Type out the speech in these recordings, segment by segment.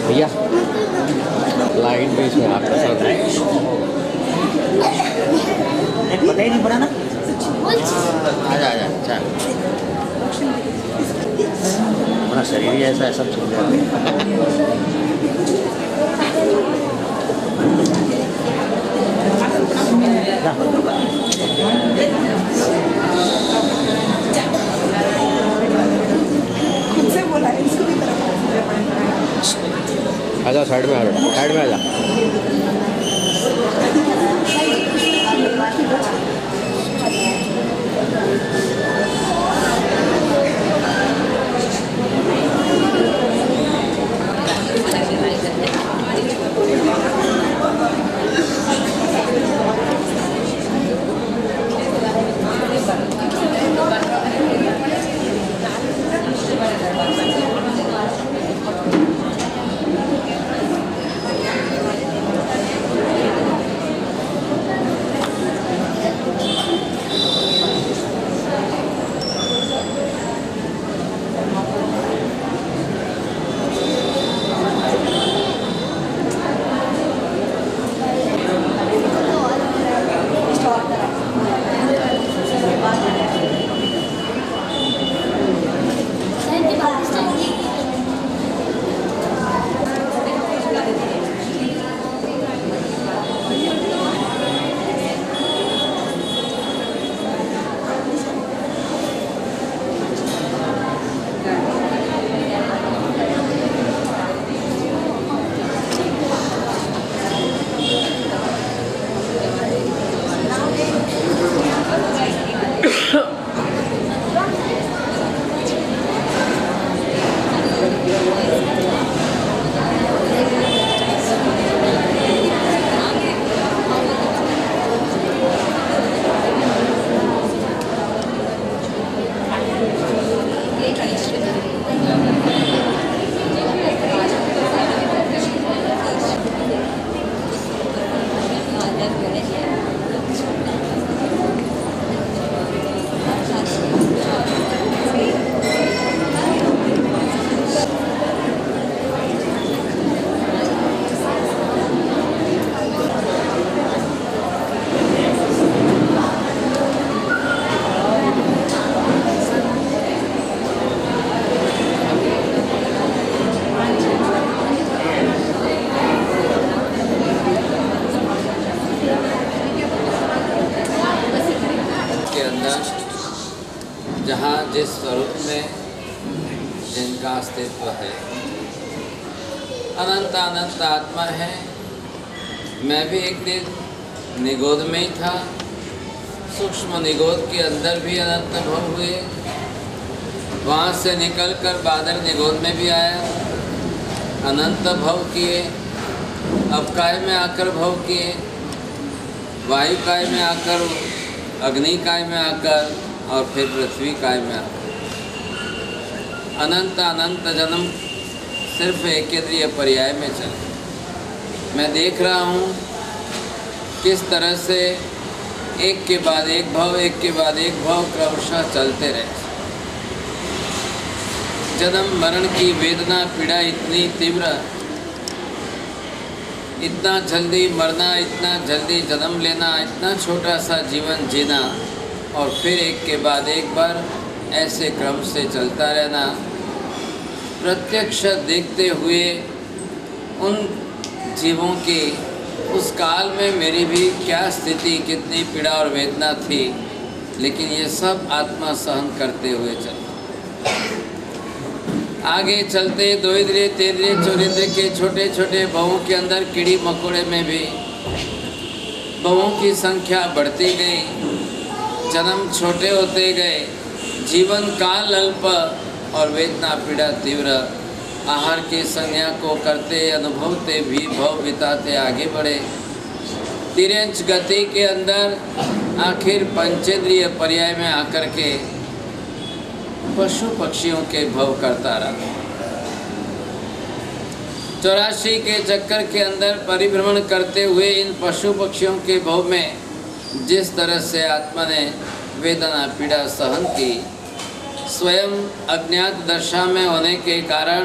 भैया लाइन पे इसमें आपका साथ है पता ही नहीं पड़ा ना आजा आजा अच्छा अपना शरीर ही ऐसा है, सब छूट जाएगा। खुद से बोला है इसको भी तरफ आजा साइड में, आ जा साइड में, आ जा। जहाँ जिस स्वरूप में जिनका अस्तित्व है, अनंत अनंत आत्मा है। मैं भी एक दिन निगोद में ही था, सूक्ष्म निगोद के अंदर भी अनंत भव हुए, वहाँ से निकलकर बादल निगोद में भी आया, अनंत भव किए, अब काय में आकर भव किए, वायु काय में आकर, अग्नि काय में आकर, और फिर पृथ्वी काय में आकर अनंत अनंत जन्म सिर्फ एकेंद्रीय पर्याय में चले। मैं देख रहा हूँ किस तरह से एक के बाद एक भव, एक के बाद एक भव क्रमशः चलते रहे। जन्म मरण की वेदना पीड़ा इतनी तीव्र, इतना जल्दी मरना, इतना जल्दी जन्म लेना, इतना छोटा सा जीवन जीना, और फिर एक के बाद एक बार ऐसे क्रम से चलता रहना, प्रत्यक्ष देखते हुए उन जीवों की उस काल में मेरी भी क्या स्थिति, कितनी पीड़ा और वेदना थी, लेकिन ये सब आत्मा सहन करते हुए चला। आगे चलते द्वैद्रिय, तेद्रिय, चौरिद्रिय के छोटे छोटे भवों के अंदर कीड़ी मकोड़े में भी भवों की संख्या बढ़ती गई, जन्म छोटे होते गए, जीवन काल अल्प और वेदना पीड़ा तीव्र। आहार की संज्ञा को करते अनुभवते भी भव बिताते आगे बढ़े। तिरंच गति के अंदर आखिर पंचेंद्रिय पर्याय में आकर के पशु पक्षियों के भव करता रहा। 84 के चक्कर के अंदर परिभ्रमण करते हुए इन पशु पक्षियों के भव में जिस तरह से आत्मा ने वेदना पीड़ा सहन की, स्वयं अज्ञात दशा में होने के कारण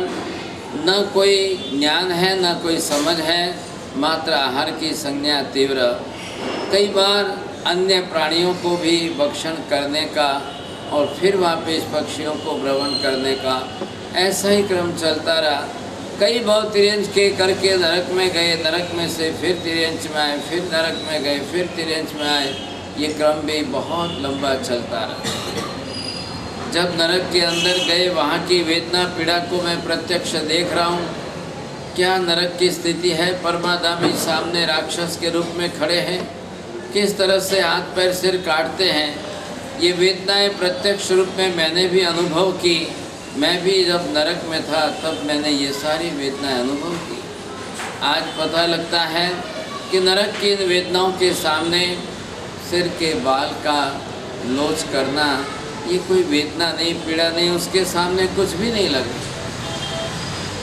न कोई ज्ञान है न कोई समझ है, मात्र आहार की संज्ञा तीव्र। कई बार अन्य प्राणियों को भी भक्षण करने का और फिर वापस पक्षियों को भ्रमण करने का ऐसा ही क्रम चलता रहा। कई बहुत तिर्यंच के करके नरक में गए, नरक में से फिर तिर्यंच में आए, फिर नरक में गए, फिर तिर्यंच में आए। ये क्रम भी बहुत लंबा चलता रहा। जब नरक के अंदर गए, वहाँ की वेदना पीड़ा को मैं प्रत्यक्ष देख रहा हूँ। क्या नरक की स्थिति है? परमाधामी सामने राक्षस के रूप में खड़े हैं, किस तरह से हाथ पैर सिर काटते हैं। ये वेदनाएं प्रत्यक्ष रूप में मैंने भी अनुभव की। मैं भी जब नरक में था तब मैंने ये सारी वेदनाएं अनुभव की। आज पता लगता है कि नरक की इन वेदनाओं के सामने सिर के बाल का लोच करना ये कोई वेदना नहीं, पीड़ा नहीं, उसके सामने कुछ भी नहीं लगा।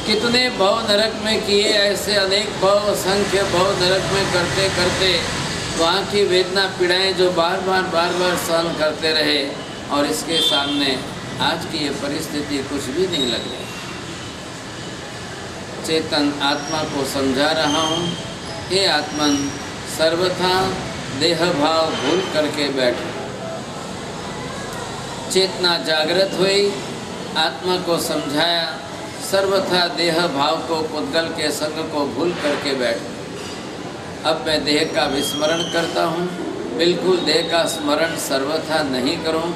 कितने भव नरक में किए, ऐसे अनेक भव, असंख्य भव नरक में करते करते वहाँ की वेदना पीड़ाएं जो बार बार सहन करते रहे, और इसके सामने आज की ये परिस्थिति कुछ भी नहीं लग रही। चेतन आत्मा को समझा रहा हूँ, हे आत्मन सर्वथा देह भाव भूल करके बैठो। चेतना जागृत हुई, आत्मा को समझाया, सर्वथा देह भाव को, पुद्गल के संग को भूल करके बैठो। अब मैं देह का विस्मरण करता हूँ, बिल्कुल देह का स्मरण सर्वथा नहीं करूँ।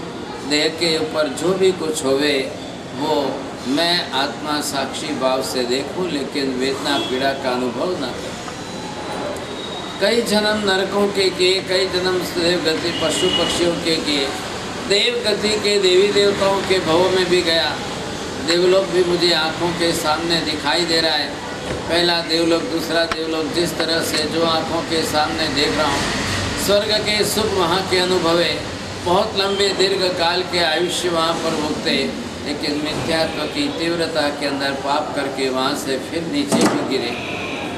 देह के ऊपर जो भी कुछ होवे वो मैं आत्मा साक्षी भाव से देखूं, लेकिन वेदना पीड़ा का अनुभव न करूं। कई जन्म नरकों के किए, कई जन्म देव गति पशु पक्षियों के किए, देव गति के देवी देवताओं के भवों में भी गया। देवलोक भी मुझे आँखों के सामने दिखाई दे रहा है। पहला देवलोक, दूसरा देवलोक, जिस तरह से जो आँखों के सामने देख रहा हूँ, स्वर्ग के सुख वहाँ के अनुभवे, बहुत लंबे दीर्घ काल के आयुष्य वहाँ पर भुगते, लेकिन मिथ्यात्व की तीव्रता के अंदर पाप करके वहाँ से फिर नीचे भी गिरे।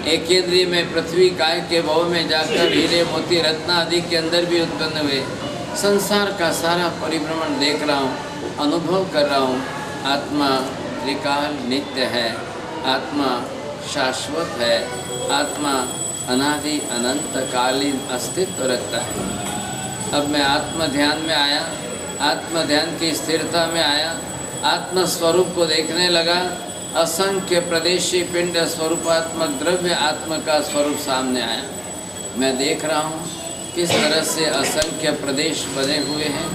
एक केंद्रीय में पृथ्वी काय के भव में जाकर हीरे मोती रत्न आदि के अंदर भी उत्पन्न हुए। संसार का सारा परिभ्रमण देख रहा हूँ, अनुभव कर रहा हूँ। आत्मा त्रिकाल नित्य है, आत्मा शाश्वत है, आत्मा अनादि अनंत कालीन अस्तित्व रखता है। अब मैं आत्म ध्यान में आया, आत्म ध्यान की स्थिरता में आया, आत्म स्वरूप को देखने लगा। असंख्य प्रदेशी पिंड स्वरूपात्मक द्रव्य आत्म का स्वरूप सामने आया। मैं देख रहा हूँ किस तरह से असंख्य प्रदेश बने हुए हैं,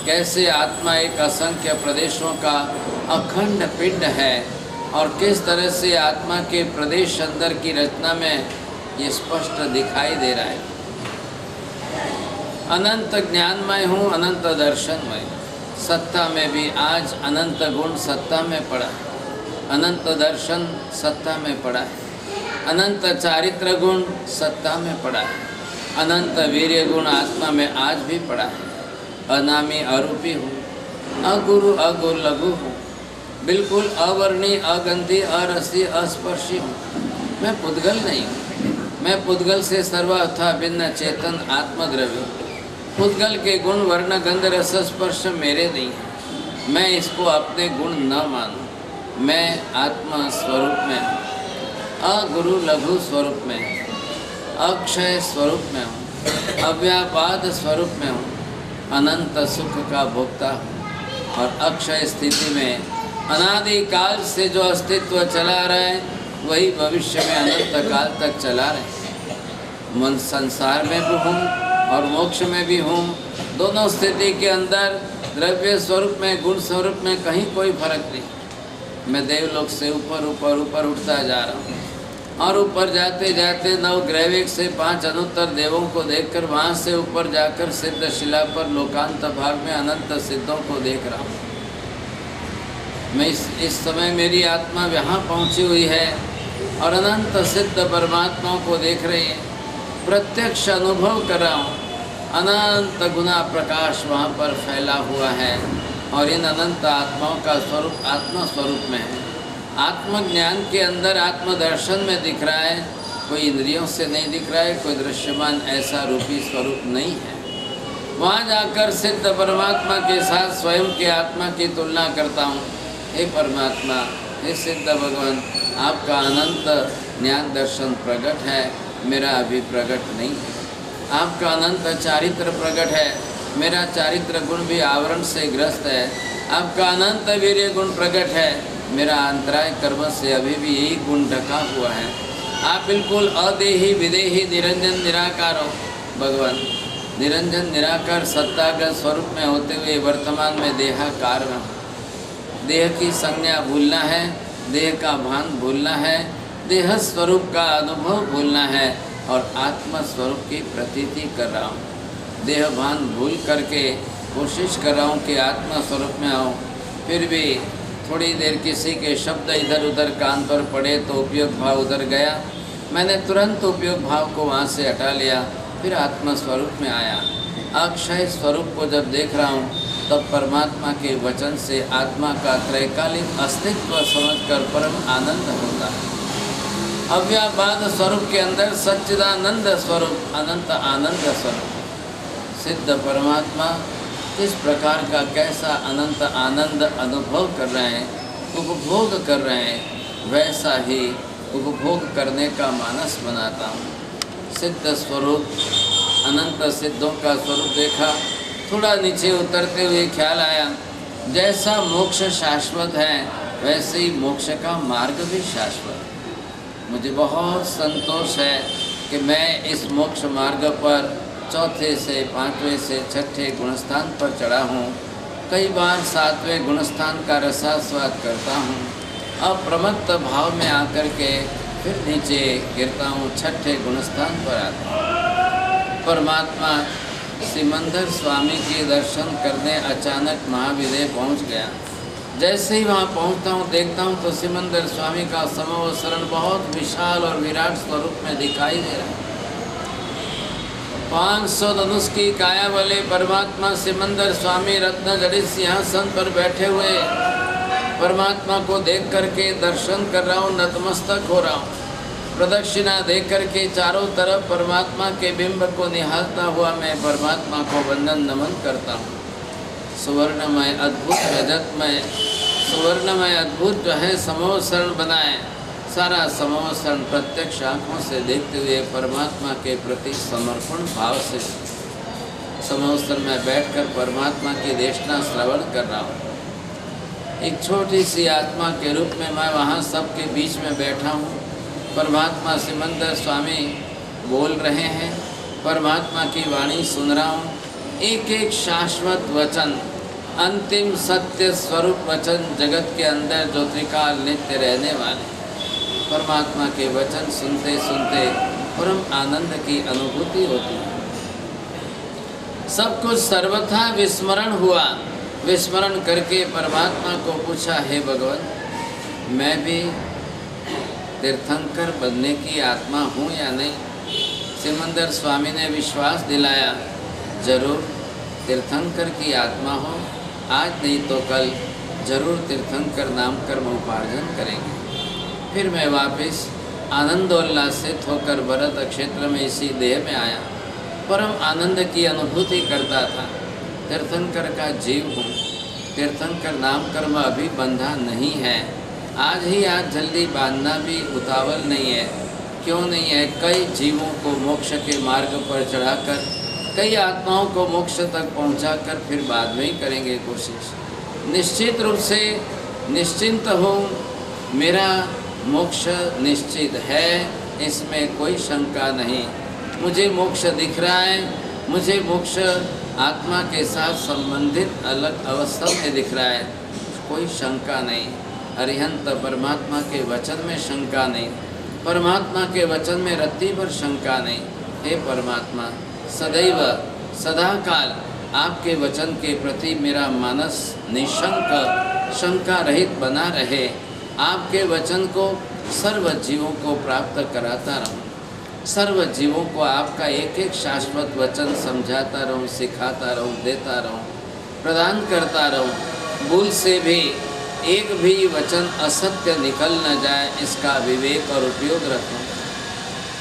कैसे आत्मा एक असंख्य प्रदेशों का अखंड पिंड है, और किस तरह से आत्मा के प्रदेश अंदर की रचना में ये स्पष्ट दिखाई दे रहा है। अनंत ज्ञानमय हूँ, अनंत दर्शनमय। सत्ता में भी आज अनंत गुण सत्ता में पड़ा है, अनंत दर्शन सत्ता में पड़ा है, अनंत चारित्र गुण सत्ता में पड़ा है, अनंत वीर्य गुण आत्मा में आज भी पड़ा है। अनामी अरूपी हूँ, अगुरु अगुर लघु हूँ, बिल्कुल अवर्णी, अगंधी, अरसी, अस्पर्शी हूँ। मैं पुद्गल नहीं हूँ, मैं पुद्गल से सर्वथा भिन्न चेतन आत्मद्रव्य हूँ। पुद्गल के गुण वर्ण गंध रस स्पर्श मेरे नहीं हैं, मैं इसको अपने गुण न मानूं। मैं आत्मा स्वरूप में हूँ, अगुरु लघु स्वरूप में हूँ, अक्षय स्वरूप में हूँ, अव्यापाद स्वरूप में हूँ, अनंत सुख का भोक्ता हूँ, और अक्षय स्थिति में अनादि काल से जो अस्तित्व चला रहा है वही भविष्य में अनंत काल तक चला रहे। मन संसार में भी हूँ और मोक्ष में भी हूँ, दोनों स्थिति के अंदर द्रव्य स्वरूप में, गुण स्वरूप में कहीं कोई फर्क नहीं। मैं देवलोक से ऊपर ऊपर ऊपर उठता जा रहा हूँ, और ऊपर जाते जाते नव ग्रैविक से 5 अनुत्तर देवों को देखकर वहाँ से ऊपर जाकर सिद्ध शिला पर लोकांत भाग में अनंत सिद्धों को देख रहा हूँ। मैं इस समय मेरी आत्मा यहाँ पहुँची हुई है और अनंत सिद्ध परमात्माओं को देख रही है, प्रत्यक्ष अनुभव कर रहा हूँ। अनंत गुना प्रकाश वहाँ पर फैला हुआ है, और इन अनंत आत्माओं का स्वरूप आत्मा स्वरूप में है। आत्मज्ञान के अंदर आत्मदर्शन में दिख रहा है, कोई इंद्रियों से नहीं दिख रहा है, कोई दृश्यमान ऐसा रूपी स्वरूप नहीं है। वहाँ जाकर सिद्ध परमात्मा के साथ स्वयं के आत्मा की तुलना करता हूँ। हे परमात्मा, हे सिद्ध भगवान, आपका अनंत ज्ञान दर्शन प्रकट है, मेरा अभी प्रकट नहीं है। आपका अनंत चारित्र प्रकट है, मेरा चारित्र गुण भी आवरण से ग्रस्त है, आपका अनंत वीर्य गुण प्रकट है, मेरा अंतराय कर्म से अभी भी यही गुण ढका हुआ है। आप बिल्कुल अदेही विदेही निरंजन निराकार हो भगवान। निरंजन निराकार सत्ताग्रह स्वरूप में होते हुए वर्तमान में देहाकार में, देह की संज्ञा भूलना है, देह का भान भूलना है, देह स्वरूप का अनुभव भूलना है और आत्मा स्वरूप की प्रतीति कर रहा हूँ। देह भान भूल करके कोशिश कर रहा हूँ कि आत्मा स्वरूप में आऊँ, फिर भी थोड़ी देर किसी के शब्द इधर उधर कान पर पड़े तो उपयोग भाव उधर गया, मैंने तुरंत उपयोग भाव को वहाँ से हटा लिया, फिर आत्मा स्वरूप में आया। अक्षय स्वरूप को जब देख रहा हूँ तब परमात्मा के वचन से आत्मा का त्रैकालिक अस्तित्व समझकर परम आनंद होता है। अव्याबाद स्वरूप के अंदर सच्चिदानंद स्वरूप, अनंत आनंद स्वरूप, सिद्ध परमात्मा किस प्रकार का कैसा अनंत आनंद अनुभव कर रहे हैं, उपभोग कर रहे हैं, वैसा ही उपभोग करने का मानस बनाता हूँ। सिद्ध स्वरूप, अनंत सिद्धों का स्वरूप देखा, थोड़ा नीचे उतरते हुए ख्याल आया, जैसा मोक्ष शाश्वत है वैसे ही मोक्ष का मार्ग भी शाश्वत। मुझे बहुत संतोष है कि मैं इस मोक्ष मार्ग पर चौथे से पाँचवें से छठे गुणस्थान पर चढ़ा हूँ। कई बार सातवें गुणस्थान का रसास्वाद करता हूँ, अप्रमत्त भाव में आकर के फिर नीचे गिरता हूँ, छठे गुणस्थान पर आता हूँ। परमात्मा सिमंदर स्वामी के दर्शन करने अचानक महाविदेह पहुँच गया। जैसे ही वहाँ पहुँचता हूँ देखता हूँ तो सिमंदर स्वामी का समवसरण बहुत विशाल और विराट स्वरूप में दिखाई दे रहा है। 500 धनुष की काया वाले परमात्मा सिमंदर स्वामी रत्न जड़ित सिंहासन पर बैठे हुए परमात्मा को देख करके दर्शन कर रहा हूँ, नतमस्तक हो रहा हूँ। प्रदक्षिणा दे करके चारों तरफ परमात्मा के बिंब को निहारता हुआ मैं परमात्मा को वंदन नमन करता हूँ। सुवर्णमय अद्भुत रजतमय सुवर्णमय अद्भुत जो है समवसरण बनाए, सारा समवसरण प्रत्यक्ष आँखों से देखते हुए परमात्मा के प्रति समर्पण भाव से समवसरण में बैठकर परमात्मा की देशना श्रवण कर रहा हूँ। एक छोटी सी आत्मा के रूप में मैं वहाँ सबके बीच में बैठा हूँ। परमात्मा सिमंदर स्वामी बोल रहे हैं, परमात्मा की वाणी सुन रहा हूँ। एक एक शाश्वत वचन, अंतिम सत्य स्वरूप वचन, जगत के अंदर जो त्रिकाल नित्य रहने वाले परमात्मा के वचन सुनते सुनते परम आनंद की अनुभूति होती है। सब कुछ सर्वथा विस्मरण हुआ। विस्मरण करके परमात्मा को पूछा, हे भगवान, मैं भी तीर्थंकर बनने की आत्मा हूँ या नहीं? सिमंदर स्वामी ने विश्वास दिलाया, जरूर तीर्थंकर की आत्मा हो, आज नहीं तो कल जरूर तीर्थंकर नाम कर्म उपार्जन करेंगे। फिर मैं वापस आनंदोल्लासित होकर भरत क्षेत्र में इसी देह में आया, परम आनंद की अनुभूति करता था। तीर्थंकर का जीव हूँ, तीर्थंकर नाम कर्म अभी बंधा नहीं है। आज ही आज जल्दी बांधना भी उतावल नहीं है। क्यों नहीं है? कई जीवों को मोक्ष के मार्ग पर चढ़ाकर, कई आत्माओं को मोक्ष तक पहुंचाकर फिर बाद में ही करेंगे कोशिश। निश्चित रूप से निश्चिंत हूँ, मेरा मोक्ष निश्चित है, इसमें कोई शंका नहीं। मुझे मोक्ष दिख रहा है, मुझे मोक्ष आत्मा के साथ संबंधित अलग अवस्था में दिख रहा है, कोई शंका नहीं। अरिहंत परमात्मा के वचन में शंका नहीं, परमात्मा के वचन में रत्ती भर शंका नहीं। हे परमात्मा, सदैव सदा काल आपके वचन के प्रति मेरा मानस निशंक शंका रहित बना रहे। आपके वचन को सर्व जीवों को प्राप्त कराता रहूं, सर्व जीवों को आपका एक एक शाश्वत वचन समझाता रहूं, सिखाता रहूं, देता रहूं, प्रदान करता रहूं। भूल से भी एक भी वचन असत्य निकल न जाए, इसका विवेक और उपयोग रखूं।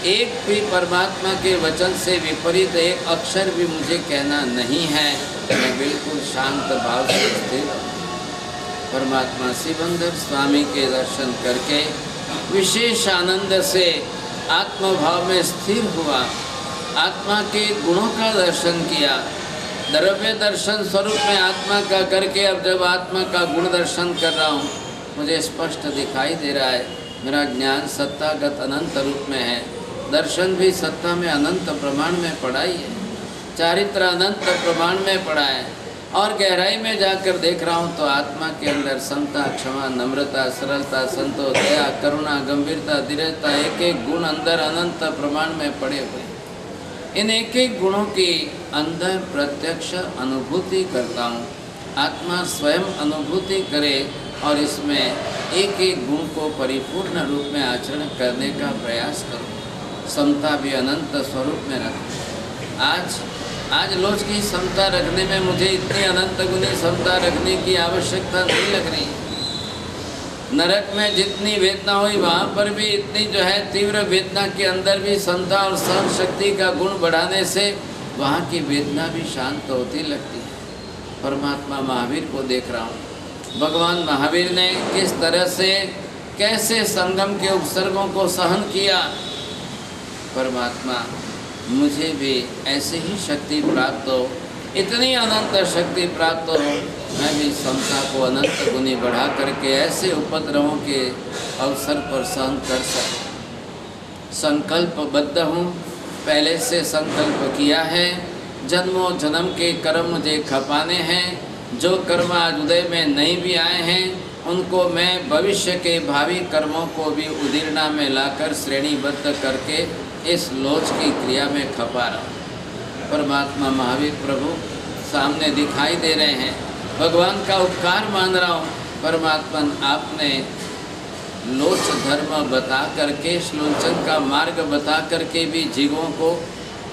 एक भी परमात्मा के वचन से विपरीत एक अक्षर भी मुझे कहना नहीं है। मैं बिल्कुल शांत भाव से स्थिर रहूं। परमात्मा सिमंदर स्वामी के दर्शन करके विशेष आनंद से आत्मभाव में स्थिर हुआ। आत्मा के गुणों का दर्शन किया, द्रव्य दर्शन स्वरूप में आत्मा का करके अब जब आत्मा का गुण दर्शन कर रहा हूँ, मुझे स्पष्ट दिखाई दे रहा है मेरा ज्ञान सत्तागत अनंत रूप में है। दर्शन भी सत्ता में अनंत प्रमाण में पड़ा ही है, चारित्र अनंत प्रमाण में पड़ा है। और गहराई में जाकर देख रहा हूँ तो आत्मा के अंदर समता, क्षमा, नम्रता, सरलता, संतोष, दया, करुणा, गंभीरता, धीरजता, एक एक गुण अंदर अनंत प्रमाण में पड़े हुए। इन एक एक गुणों की अंदर प्रत्यक्ष अनुभूति करता हूँ। आत्मा स्वयं अनुभूति करे और इसमें एक एक गुण को परिपूर्ण रूप में आचरण करने का प्रयास करूँ। समता भी अनंत स्वरूप में रखूँ। आज लोच की समता रखने में मुझे इतनी अनंत गुणी समता रखने की आवश्यकता नहीं लग रही। नरक में जितनी वेदना हुई वहाँ पर भी इतनी जो है तीव्र वेदना के अंदर भी समता और सहन शक्ति का गुण बढ़ाने से वहाँ की वेदना भी शांत होती लगती है। परमात्मा महावीर को देख रहा हूँ। भगवान महावीर ने किस तरह से कैसे संगम के उपसर्गों को सहन किया। परमात्मा मुझे भी ऐसे ही शक्ति प्राप्त हो, इतनी अनंत शक्ति प्राप्त हो, मैं भी समता को अनंत गुनी बढ़ा करके ऐसे उपद्रवों के अवसर पर सहन कर सकूं। संकल्पबद्ध हूँ, पहले से संकल्प किया है। जन्मों जन्म के कर्म मुझे खपाने हैं। जो कर्म आज उदय में नहीं भी आए हैं उनको मैं भविष्य के भावी कर्मों को भी उदीर्णा में लाकर श्रेणीबद्ध करके इस लोच की क्रिया में खपा रहा हूँ। परमात्मा महावीर प्रभु सामने दिखाई दे रहे हैं। भगवान का उपकार मान रहा हूँ। परमात्मा आपने लोच धर्म बता करके, श्लोचन का मार्ग बता करके भी जीवों को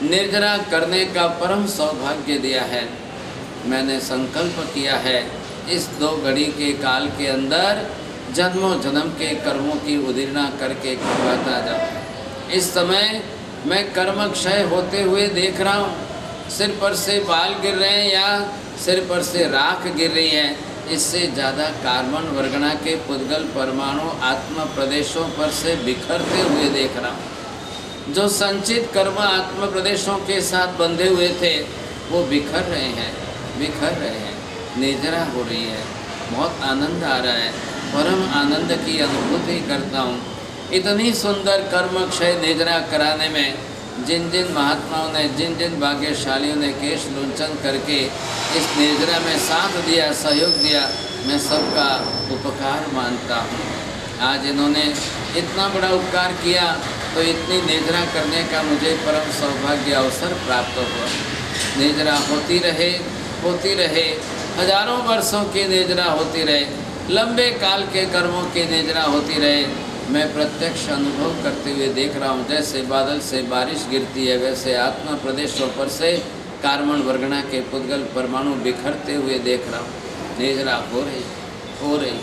निर्जरा करने का परम सौभाग्य दिया है। मैंने संकल्प किया है इस 2 घड़ी के काल के अंदर जन्मों जन्म के कर्मों की उदीर्णा करके खपाता जाऊँ। इस समय मैं कर्म क्षय होते हुए देख रहा हूँ। सिर पर से बाल गिर रहे हैं या सिर पर से राख गिर रही है, इससे ज़्यादा कार्बन वर्गणा के पुद्गल परमाणु आत्म प्रदेशों पर से बिखरते हुए देख रहा हूँ। जो संचित कर्म आत्म प्रदेशों के साथ बंधे हुए थे वो बिखर रहे हैं, निर्जरा हो रही है। बहुत आनंद आ रहा है, परम आनंद की अनुभूति करता हूँ। इतनी सुंदर कर्म क्षय निर्जरा कराने में जिन जिन महात्माओं ने, जिन जिन भाग्यशालियों ने केश लुंचन करके इस निर्जरा में साथ दिया, सहयोग दिया, मैं सबका उपकार मानता हूँ। आज इन्होंने इतना बड़ा उपकार किया तो इतनी निर्जरा करने का मुझे परम सौभाग्य अवसर प्राप्त हुआ। निर्जरा होती रहे, हजारों वर्षों की निर्जरा होती रहे, लंबे काल के कर्मों की निर्जरा होती रहे। मैं प्रत्यक्ष अनुभव करते हुए देख रहा हूँ। जैसे बादल से बारिश गिरती है वैसे आत्मा प्रदेशों पर से कार्बन वर्गणा के पुद्गल परमाणु बिखरते हुए देख रहा हूँ। निर्जरा हो रही।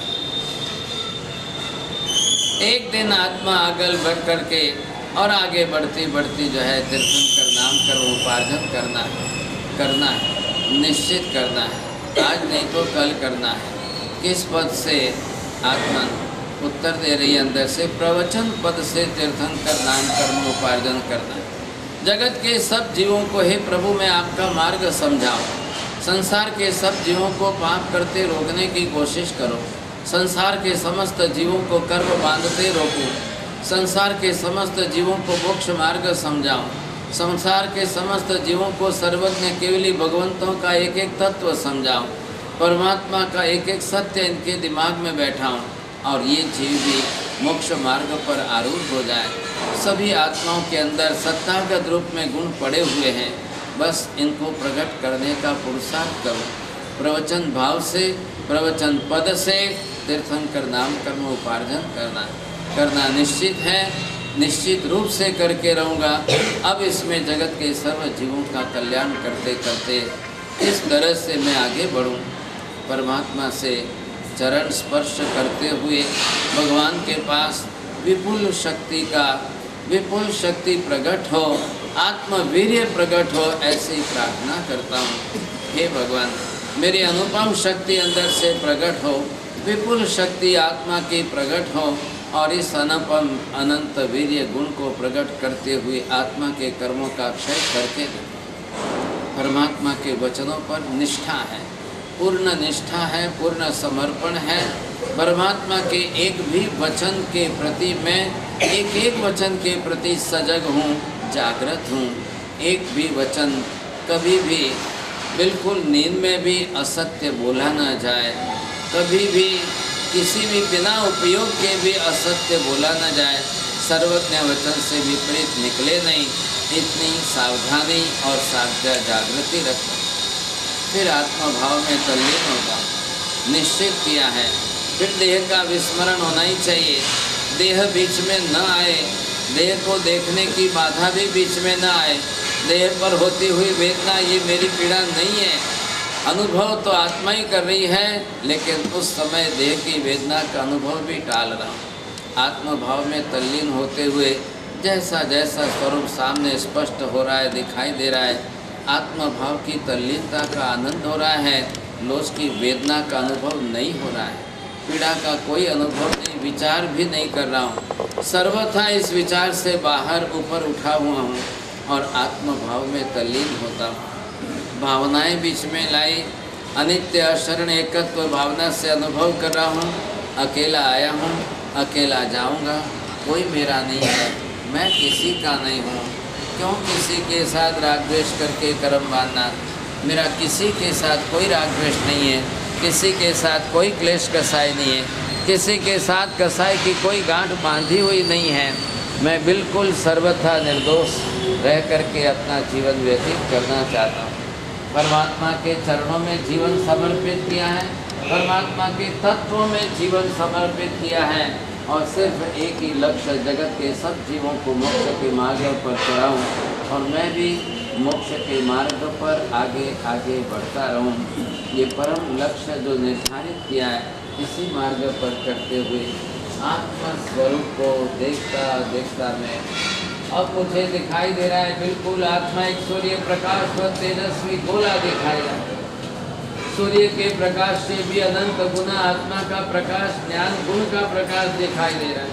एक दिन आत्मा आगे बढ़ करके और आगे बढ़ती जो है तीर्थंकर नाम कर्म उपार्जन करना है, निश्चित करना है। आज नहीं तो कल करना है। किस पद से आत्मा उत्तर दे रही अंदर से, प्रवचन पद से तीर्थंकर नाम कर्म उपार्जन करना है। जगत के सब जीवों को हे प्रभु मैं आपका मार्ग समझाऊं। संसार के सब जीवों को पाप करते रोकने की कोशिश करो। संसार के समस्त जीवों को कर्म बांधते रोको। संसार के समस्त जीवों को मोक्ष मार्ग समझाऊं। संसार के समस्त जीवों को सर्वज्ञ केवली भगवंतों का एक एक तत्व समझाऊं। परमात्मा का एक एक सत्य इनके दिमाग में बैठाऊं और ये जीव भी मोक्ष मार्ग पर आरूढ़ हो जाए। सभी आत्माओं के अंदर सत्तागत रूप में गुण पड़े हुए हैं, बस इनको प्रकट करने का पुरुषार्थ करो। प्रवचन भाव से, प्रवचन पद से तीर्थंकर नाम कर्म उपार्जन करना निश्चित है, निश्चित रूप से करके रहूँगा। अब इसमें जगत के सर्व जीवों का कल्याण करते करते इस तरह से मैं आगे बढ़ूँ। परमात्मा से चरण स्पर्श करते हुए भगवान के पास विपुल शक्ति प्रकट हो, आत्मवीर्य प्रकट हो, ऐसी प्रार्थना करता हूँ। हे भगवान, मेरी अनुपम शक्ति अंदर से प्रकट हो, विपुल शक्ति आत्मा की प्रकट हो और इस अनुपम अनंत वीर्य गुण को प्रकट करते हुए आत्मा के कर्मों का क्षय करके दे। परमात्मा के वचनों पर निष्ठा है, पूर्ण निष्ठा है, पूर्ण समर्पण है। परमात्मा के एक भी वचन के प्रति मैं एक वचन के प्रति सजग हूँ, जागृत हूँ। एक भी वचन कभी भी बिल्कुल नींद में भी असत्य बोला न जाए, कभी भी किसी भी बिना उपयोग के भी असत्य बोला न जाए, सर्वज्ञ वचन से विपरीत निकले नहीं। इतनी सावधानी और साध्या जागृति रखो। फिर आत्मभाव में तल्लीन होगा। निश्चित किया है, फिर देह का विस्मरण होना ही चाहिए। देह बीच में न आए, देह को देखने की बाधा भी बीच में न आए। देह पर होती हुई वेदना ये मेरी पीड़ा नहीं है, अनुभव तो आत्मा ही कर रही है, लेकिन उस समय देह की वेदना का अनुभव भी टाल रहा हूँ। आत्मभाव में तल्लीन होते हुए जैसा जैसा स्वरूप सामने स्पष्ट हो रहा है, दिखाई दे रहा है, आत्मभाव की तल्लीनता का आनंद हो रहा है, लोच की वेदना का अनुभव नहीं हो रहा है, पीड़ा का कोई अनुभव नहीं, विचार भी नहीं कर रहा हूँ। सर्वथा इस विचार से बाहर ऊपर उठा हुआ हूँ और आत्मभाव में तल्लीन होता हूँ। भावनाएं बीच में लाई, अनित्य अशरण एकत्व भावना से अनुभव कर रहा हूँ। अकेला आया हूँ, अकेला जाऊँगा, कोई मेरा नहीं है, मैं किसी का नहीं हूँ। क्यों किसी के साथ राग द्वेष करके कर्म बांधना? मेरा किसी के साथ कोई राग द्वेष नहीं है, किसी के साथ कोई क्लेश कसाई नहीं है, किसी के साथ कसाई की कोई गांठ बांधी हुई नहीं है। मैं बिल्कुल सर्वथा निर्दोष रह करके अपना जीवन व्यतीत करना चाहता हूँ। परमात्मा के चरणों में जीवन समर्पित किया है, परमात्मा के तत्वों में जीवन समर्पित किया है और सिर्फ एक ही लक्ष्य, जगत के सब जीवों को मोक्ष के मार्ग पर चढ़ाऊँ और मैं भी मोक्ष के मार्ग पर आगे आगे बढ़ता रहूँ। ये परम लक्ष्य जो निर्धारित किया है, इसी मार्ग पर चढ़ते हुए आत्मस्वरूप को देखता देखता मैं अब मुझे दिखाई दे रहा है बिल्कुल आत्मा एक सूर्य प्रकाश व तेजस्वी गोला दिखाई दे रहा है। सूर्य के प्रकाश से भी अनंत गुना आत्मा का प्रकाश, ज्ञान गुण का प्रकाश दिखाई दे रहा है।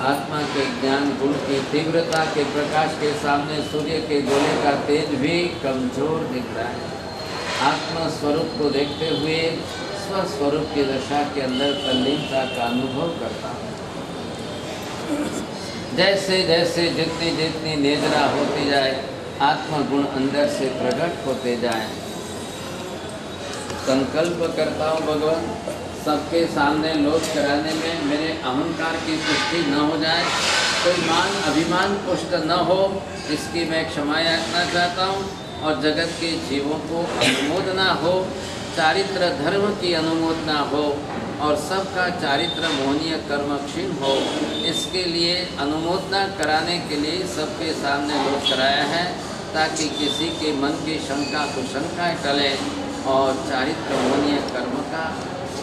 आत्मा के ज्ञान गुण की तीव्रता के प्रकाश के सामने सूर्य के गोले का तेज भी कमजोर दिख रहा है। आत्मा स्वरूप को देखते हुए स्वस्वरूप की दशा के अंदर तल्लीनता का अनुभव करता हूँ। जैसे जैसे जितनी जितनी नेजरा होती जाए, आत्मगुण अंदर से प्रकट होते जाए। संकल्प करता हूँ भगवान, सबके सामने लोच कराने में मेरे अहंकार की पुष्टि न हो जाए, कोई मान अभिमान पुष्ट न हो, इसकी मैं क्षमा याचना चाहता हूँ। और जगत के जीवों को अनुमोदना हो, चारित्र धर्म की अनुमोदना हो और सबका चारित्र मोहनीय कर्म क्षीण हो, इसके लिए अनुमोदना कराने के लिए सबके सामने लोच कराया है, ताकि किसी के मन की शंका कुशंकाएँ टले और चारित्र मोहनीय कर्म का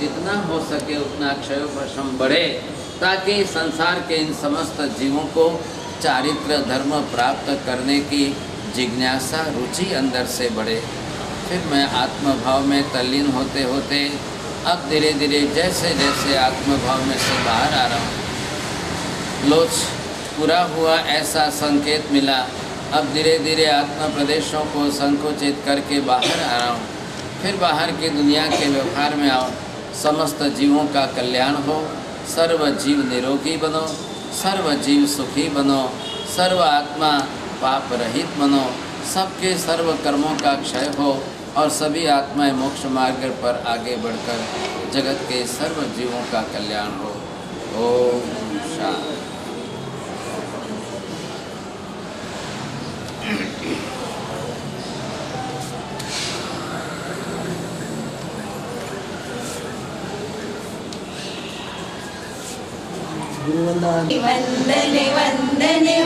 जितना हो सके उतना क्षयोपशम बढ़े, ताकि संसार के इन समस्त जीवों को चारित्र धर्म प्राप्त करने की जिज्ञासा रुचि अंदर से बढ़े। फिर मैं आत्मभाव में तल्लीन होते होते अब धीरे धीरे जैसे जैसे आत्मभाव में से बाहर आ रहा हूँ, लोच पूरा हुआ ऐसा संकेत मिला। अब धीरे धीरे आत्मा प्रदेशों को संकुचित करके बाहर आ रहा हूँ। फिर बाहर की दुनिया के व्यवहार में आओ, समस्त जीवों का कल्याण हो, सर्व जीव निरोगी बनो, सर्व जीव सुखी बनो, सर्व आत्मा पाप रहित बनो, सबके सर्व कर्मों का क्षय हो और सभी आत्माएं मोक्ष मार्ग पर आगे बढ़कर जगत के सर्व जीवों का कल्याण हो। ओम शांति। गुरुवंदन वंदने वंदने